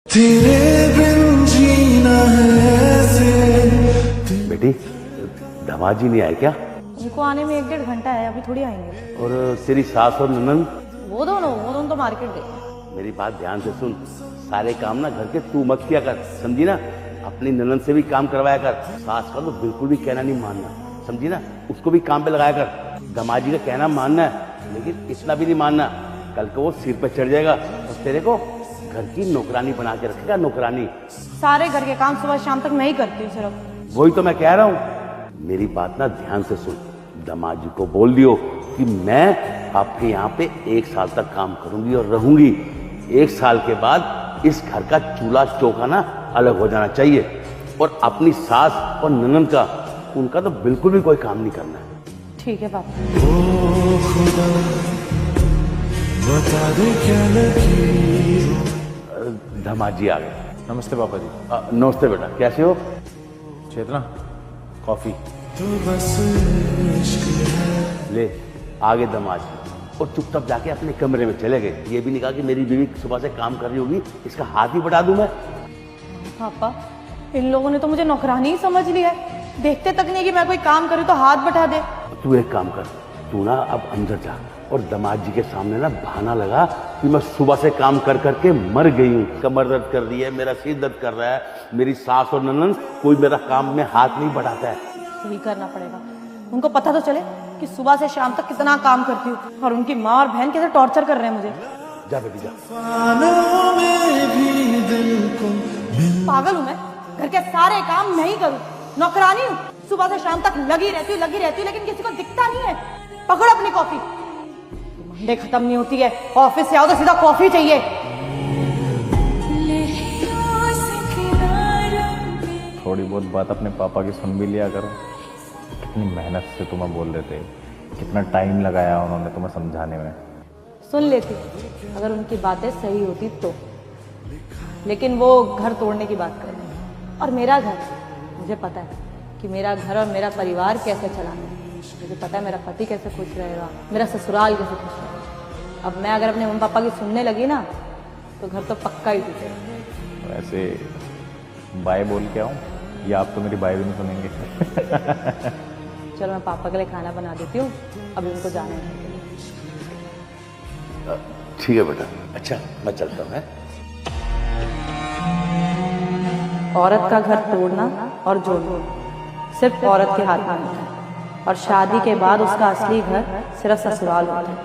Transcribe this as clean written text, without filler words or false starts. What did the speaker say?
तेरे बिन जीना है ऐसे। बेटी दामाद जी नहीं आए क्या? उनको आने में 1-1.5 घंटा है, अभी थोड़ी आएंगे। और तेरी सास और ननद? वो दोनों तो मार्केट गए। मेरी बात ध्यान से सुन, सारे काम ना घर के तू मत किया कर, समझी ना। अपनी ननद से भी काम करवाया कर। सास का तो बिल्कुल भी कहना नहीं मानना, समझी ना। उसको भी काम पे लगाया कर। दामाद जी का कहना मानना है, लेकिन इतना भी नहीं मानना, कल को वो सिर पे चढ़ जाएगा और तेरे को घर की नौकरानी बना के रखेगा, नौकरानी। सारे घर के काम सुबह शाम तक मैं ही करती हूँ सिर्फ। वही तो मैं कह रहा हूँ। मेरी बात ना ध्यान से सुन, दामाद जी को बोल दियो कि मैं आपके यहाँ पे 1 साल तक काम करूंगी और रहूंगी। 1 साल के बाद इस घर का चूल्हा चौका ना अलग हो जाना चाहिए, और अपनी सास और ननद का, उनका तो बिल्कुल भी कोई काम नहीं करना है। ठीक है पापा। ओ खुदा बता दे क्या लगी। दामाद जी आ गए। नमस्ते पापा जी। नमस्ते बेटा, कैसे हो? चेतना, कॉफी। तो बस इश्क है। ले आगे दामाद जी, और चुपचाप जाके अपने कमरे में चले गए। ये भी नहीं कहा कि मेरी बीवी सुबह से काम कर रही होगी, इसका हाथ ही बढ़ा दूं मैं। पापा इन लोगों ने तो मुझे नौकरानी ही समझ लिया है। देखते तक नहीं कि मैं कोई काम करूँ तो हाथ बटा दे। तू एक काम कर, तू ना अब अंदर जा और दामाद जी के सामने ना बहाना लगा कि मैं सुबह से काम कर करके मर गई हूँ, कमर दर्द कर रही है, मेरा सिर दर्द कर रहा है, मेरी सास और ननद कोई मेरा काम में हाथ नहीं बढ़ाता है। यही करना पड़ेगा, उनको पता तो चले कि सुबह से शाम तक कितना काम करती हूँ, और उनकी माँ और बहन कैसे टॉर्चर कर रहे हैं मुझे। जा बेटी जा। फानों में भी दिल को मिल। पागल हूँ मैं? घर के सारे काम मैं ही करूँ, नौकरानी हूँ? सुबह से शाम तक लगी रहती हूँ, लेकिन किसी को दिखता नहीं है। पकड़ो अपनी कॉफी, मंडे खत्म नहीं होती है। ऑफिस से आओ तो सीधा कॉफी चाहिए। थोड़ी बहुत बात अपने पापा की सुन भी लिया करो। कितनी मेहनत से तुम्हें बोल रहे थे, कितना टाइम लगाया उन्होंने तुम्हें समझाने में। सुन लेती अगर उनकी बातें सही होती तो, लेकिन वो घर तोड़ने की बात कर रहे हैं। और मेरा घर, मुझे पता है कि मेरा घर और मेरा परिवार कैसे चलाना है। मुझे पता है मेरा पति कैसे खुश रहेगा, मेरा ससुराल कैसे खुश रहेगा। अब मैं अगर अपने मम्मी पापा की सुनने लगी ना तो घर तो पक्का ही टूटेगा। वैसे बाय बोल के आऊँ, या आप तो मेरी बाय भी नहीं सुनेंगे? चलो मैं पापा के लिए खाना बना देती हूँ, अभी उनको जाना है। ठीक है बेटा, अच्छा मैं चलता हूँ। औरत का घर तोड़ना और जोड़ना सिर्फ औरत के हाथ में होता है, और शादी के बाद उसका असली घर सिर्फ ससुराल होता है।